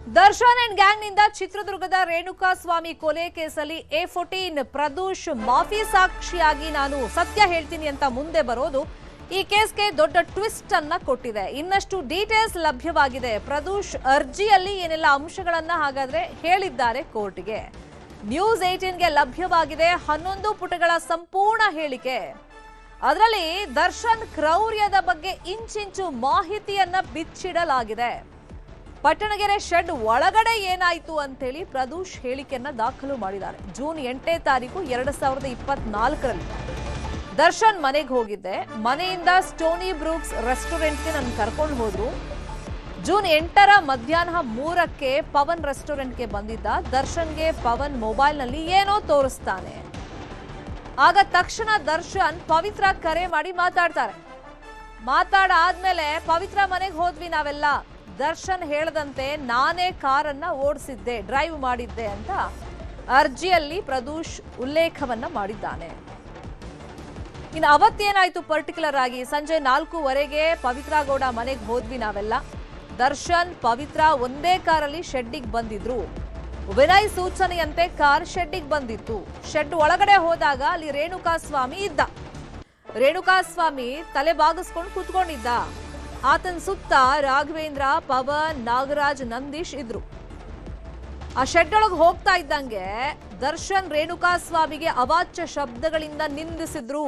Darshan and gang ನಿಂದ ಚಿತ್ರದುರ್ಗದ ರೇಣುಕಾ ಸ್ವಾಮಿ ಕೊಲೆ ಕೇಸಲ್ಲಿ A14 ಪ್ರದೂಷ್ ಮಾಫಿ ಸಾಕ್ಷಿಯಾಗಿ ನಾನು ಸತ್ಯ ಹೇಳ್ತೀನಿ ಅಂತ ಮುಂದೆ ಬರೋದು ಈ ಕೇಸ್ಗೆ ದೊಡ್ಡ ಟ್ವಿಸ್ಟ್ ಅನ್ನ ಕೊಟ್ಟಿದೆ. ಇನ್ನಷ್ಟು ಡೀಟೇಲ್ಸ್ ಲಭ್ಯವಾಗಿದೆ. ಪ್ರದೂಷ್ ಅರ್ಜಿಯಲ್ಲಿ ಏನೆಲ್ಲ ಅಂಶಗಳನ್ನ ಹಾಗಾದ್ರೆ ಹೇಳಿದ್ದಾರೆ ಕೋರ್ಟ್ಗೆ. ನ್ಯೂಸ್ 18ಗೆ ಲಭ್ಯವಾಗಿದೆ 11 ಪುಟಗಳ ಸಂಪೂರ್ಣ ಹೇಳಿಕೆ. ಅದರಲ್ಲಿ ದರ್ಶನ್ ಕ್ರೌರ್ಯದ ಬಗ್ಗೆ ಇಂಚಿಂಚು ಮಾಹಿತಿಯನ್ನ ಬಿಚ್ಚಿಡಲಾಗಿದೆ. ಪಟ್ಟಣಗೆರೆ ಶೆಡ್ ಒಳಗಡೆ ಏನಾಯಿತು ಅಂತೇಳಿ ಪ್ರದೂಷ್ ಹೇಳಿಕೆಯನ್ನ ದಾಖಲು ಮಾಡಿದ್ದಾರೆ. ಜೂನ್ 8ನೇ ತಾರೀಕು 2024ರಲ್ಲಿ ದರ್ಶನ್ ಮನೆಗೆ ಹೋಗಿದ್ದೆ. ಮನೆಯಿಂದ ಸ್ಟೋನಿ ಬ್ರೂಕ್ಸ್ ರೆಸ್ಟೋರೆಂಟ್ಗೆ ನನ್ನ ಕರ್ಕೊಂಡು ಹೋದ್ರು. ಜೂನ್ 8ರ ಮಧ್ಯಾಹ್ನ 3ಕ್ಕೆ ಪವನ್ ರೆಸ್ಟೋರೆಂಟ್ಗೆ ಬಂದಿದ್ದ. ದರ್ಶನ್ಗೆ ಪವನ್ ಮೊಬೈಲ್ನಲ್ಲಿ ಏನೋ ತೋರಿಸ್ತಾನೆ. ಆಗ ತಕ್ಷಣ ದರ್ಶನ್ ಪವಿತ್ರ ಕರೆ ಮಾಡಿ ಮಾತಾಡಾದ್ಮೇಲೆ ಪವಿತ್ರ ಮನೆಗೆ ಹೋದ್ವಿ ನಾವೆಲ್ಲ. ದರ್ಶನ್ ಹೇಳದಂತೆ ನಾನೇ ಕಾರನ್ನ ಓಡಿಸಿದ್ದೆ, ಡ್ರೈವ್ ಮಾಡಿದ್ದೆ ಅಂತ ಅರ್ಜಿಯಲ್ಲಿ ಪ್ರದೂಷ್ ಉಲ್ಲೇಖವನ್ನ ಮಾಡಿದ್ದಾನೆ. ಇನ್ನು ಅವತ್ತೇನಾಯ್ತು ಪರ್ಟಿಕ್ಯುಲರ್ ಆಗಿ ಸಂಜೆ 4:15ಗೆ ಪವಿತ್ರ ಗೌಡ ಮನೆಗೆ ಹೋದ್ವಿ ನಾವೆಲ್ಲ. ದರ್ಶನ್ ಪವಿತ್ರ ಒಂದೇ ಕಾರಲ್ಲಿ ಶೆಡ್ಡಿಗೆ ಬಂದಿದ್ರು. ವಿನಯ್ ಸೂಚನೆಯಂತೆ ಕಾರ್ ಶೆಡ್ಡಿಗೆ ಬಂದಿತ್ತು. ಶೆಡ್ ಒಳಗಡೆ ಹೋದಾಗ ಅಲ್ಲಿ ರೇಣುಕಾ ಸ್ವಾಮಿ ಇದ್ದ. ರೇಣುಕಾ ಸ್ವಾಮಿ ತಲೆ ಬಾಗಿಸ್ಕೊಂಡು ಕೂತ್ಕೊಂಡಿದ್ದ. ಆತನ ಸುತ್ತ ರಾಘವೇಂದ್ರ, ಪವನ್, ನಾಗರಾಜ್, ನಂದೀಶ್ ಇದ್ರು. ಆ ಶೆಡ್ ಒಳಗೆ ಹೋಗ್ತಾ ಇದ್ದಂಗೆ ದರ್ಶನ್ ರೇಣುಕಾ ಸ್ವಾಮಿಗೆ ಅವಾಚ್ಯ ಶಬ್ದಗಳಿಂದ ನಿಂದಿಸಿದ್ರು.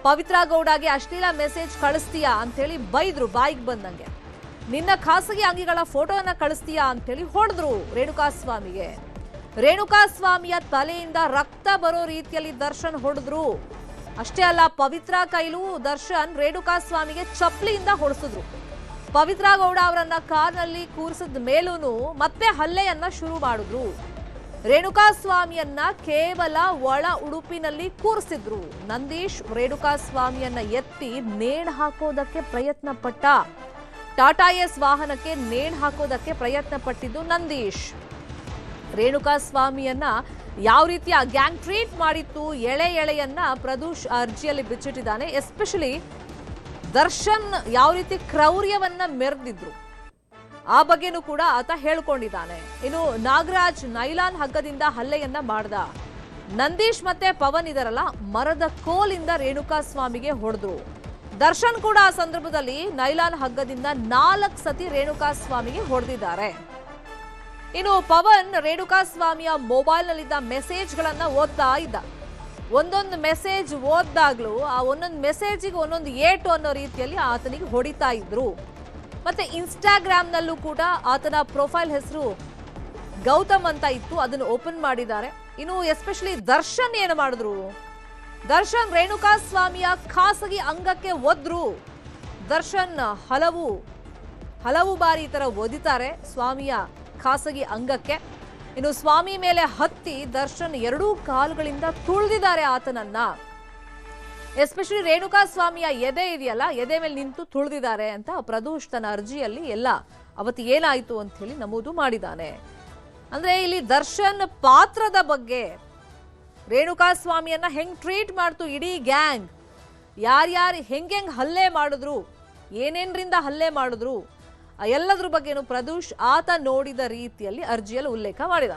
ಪವಿತ್ರ ಗೌಡಗೆ ಅಶ್ಲೀಲ ಮೆಸೇಜ್ ಕಳಿಸ್ತೀಯಾ ಅಂತೇಳಿ ಬೈದ್ರು ಬಾಯಿಗೆ ಬಂದಂಗೆ. ನಿನ್ನ ಖಾಸಗಿ ಅಂಗಿಗಳ ಫೋಟೋನ ಕಳಿಸ್ತೀಯಾ ಅಂತೇಳಿ ಹೊಡೆದ್ರು ರೇಣುಕಾ ಸ್ವಾಮಿಗೆ. ರೇಣುಕಾ ಸ್ವಾಮಿಯ ತಲೆಯಿಂದ ರಕ್ತ ಬರೋ ರೀತಿಯಲ್ಲಿ ದರ್ಶನ್ ಹೊಡೆದ್ರು. ಅಷ್ಟೇ ಅಲ್ಲ, ಪವಿತ್ರ ಕೈಲೂ ದರ್ಶನ್ ರೇಣುಕಾ ಸ್ವಾಮಿಗೆ ಚಪ್ಪಲಿಯಿಂದ ಹೊಡೆಸಿದ್ರು. ಪವಿತ್ರ ಗೌಡ ಅವರನ್ನ ಕಾರ್ನಲ್ಲಿ ಕೂರಿಸಿದ ಮೇಲೂ ಮತ್ತೆ ಹಲ್ಲೆಯನ್ನ ಶುರು ಮಾಡಿದ್ರು. ರೇಣುಕಾ ಸ್ವಾಮಿಯನ್ನ ಕೇವಲ ಒಳ ಉಡುಪಿನಲ್ಲಿ ಕೂರಿಸಿದ್ರು. ನಂದೀಶ್ ರೇಣುಕಾ ಸ್ವಾಮಿಯನ್ನ ಎತ್ತಿ ನೇಣು ಹಾಕೋದಕ್ಕೆ ಪ್ರಯತ್ನ ಪಟ್ಟ. ಟಾಟಾ ಎಸ್ ವಾಹನಕ್ಕೆ ನೇಣು ಹಾಕೋದಕ್ಕೆ ಪ್ರಯತ್ನ ಪಟ್ಟಿದ್ದು ನಂದೀಶ್. ರೇಣುಕಾ ಸ್ವಾಮಿಯನ್ನ ಯಾವ ರೀತಿಯ ಗ್ಯಾಂಗ್ ಟ್ರೀಟ್ ಮಾಡಿತ್ತು ಎಳೆಯನ್ನ ಪ್ರದೂಷ್ ಅರ್ಜಿಯಲ್ಲಿ ಬಿಚ್ಚಿಟ್ಟಿದ್ದಾನೆ. ಎಸ್ಪೆಷಲಿ ದರ್ಶನ್ ಯಾವ ರೀತಿ ಕ್ರೌರ್ಯವನ್ನ ಮೆರೆದಿದ್ರು ಆ ಬಗ್ಗೆನೂ ಕೂಡ ಆತ ಹೇಳ್ಕೊಂಡಿದ್ದಾನೆ. ಇನ್ನು ನಾಗರಾಜ್ ನೈಲಾನ್ ಹಗ್ಗದಿಂದ ಹಲ್ಲೆಯನ್ನ ಮಾಡ್ದ. ನಂದೀಶ್ ಮತ್ತೆ ಪವನ್ ಇದರಲ್ಲ, ಮರದ ಕೋಲಿಂದ ರೇಣುಕಾ ಸ್ವಾಮಿಗೆ ಹೊಡೆದ್ರು. ದರ್ಶನ್ ಕೂಡ ಆ ಸಂದರ್ಭದಲ್ಲಿ ನೈಲಾನ್ ಹಗ್ಗದಿಂದ 4 ಸತಿ ರೇಣುಕಾ ಸ್ವಾಮಿಗೆ ಹೊಡೆದಿದ್ದಾರೆ. ಇನ್ನು ಪವನ್ ರೇಣುಕಾ ಸ್ವಾಮಿಯ ಮೊಬೈಲ್ನಲ್ಲಿದ್ದ ಮೆಸೇಜ್ಗಳನ್ನ ಓದ್ತಾ ಇದ್ದ. ಒಂದೊಂದು ಮೆಸೇಜ್ ಓದ್ದಾಗ್ಲೂ ಆ ಒಂದೊಂದು ಮೆಸೇಜಿಗೆ ಒಂದೊಂದು ಏಟು ಅನ್ನೋ ರೀತಿಯಲ್ಲಿ ಆತನಿಗೆ ಹೊಡಿತಾ ಇದ್ರು. ಮತ್ತೆ ಇನ್ಸ್ಟಾಗ್ರಾಮ್ನಲ್ಲೂ ಕೂಡ ಆತನ ಪ್ರೊಫೈಲ್ ಹೆಸರು ಗೌತಮ್ ಅಂತ ಇತ್ತು, ಅದನ್ನು ಓಪನ್ ಮಾಡಿದ್ದಾರೆ. ಇನ್ನು ಎಸ್ಪೆಷಲಿ ದರ್ಶನ್ ಏನು ಮಾಡಿದ್ರು, ದರ್ಶನ್ ರೇಣುಕಾ ಸ್ವಾಮಿಯ ಖಾಸಗಿ ಅಂಗಕ್ಕೆ ಒದ್ರು. ದರ್ಶನ್ ಹಲವು ಬಾರಿ ಈ ತರ ಒದಿತಾರೆ ಸ್ವಾಮಿಯ ಖಾಸಗಿ ಅಂಗಕ್ಕೆ. ಇನ್ನು ಸ್ವಾಮಿ ಮೇಲೆ ಹತ್ತಿ ದರ್ಶನ್ 2 ಕಾಲುಗಳಿಂದ ತುಳಿದಿದ್ದಾರೆ ಆತನನ್ನ. ಎಸ್ಪೆಷಲಿ ರೇಣುಕಾ ಸ್ವಾಮಿಯ ಎದೆ ಇದೆಯಲ್ಲ, ಎದೆ ಮೇಲೆ ನಿಂತು ತುಳಿದಿದ್ದಾರೆ ಅಂತ ಪ್ರದೂಷ್ ತನ್ನ ಅರ್ಜಿಯಲ್ಲಿ ಎಲ್ಲ ಅವತ್ತು ಏನಾಯ್ತು ಅಂತ ಹೇಳಿ ನಮೂದು ಮಾಡಿದ್ದಾನೆ. ಅಂದ್ರೆ ಇಲ್ಲಿ ದರ್ಶನ್ ಪಾತ್ರದ ಬಗ್ಗೆ, ರೇಣುಕಾ ಸ್ವಾಮಿಯನ್ನ ಹೆಂಗ್ ಟ್ರೀಟ್ ಮಾಡ್ತು ಇಡೀ ಗ್ಯಾಂಗ್, ಯಾರ್ಯಾರು ಹೆಂಗ್ ಹಲ್ಲೆ ಮಾಡಿದ್ರು, ಏನೇನ್ರಿಂದ ಹಲ್ಲೆ ಮಾಡಿದ್ರು, ಎಲ್ಲದ್ರ ಬಗ್ಗೆನೂ ಪ್ರದೂಷ್ ಆತ ನೋಡಿದ ರೀತಿಯಲ್ಲಿ ಅರ್ಜಿಯಲ್ಲಿ ಉಲ್ಲೇಖ ಮಾಡಿದ.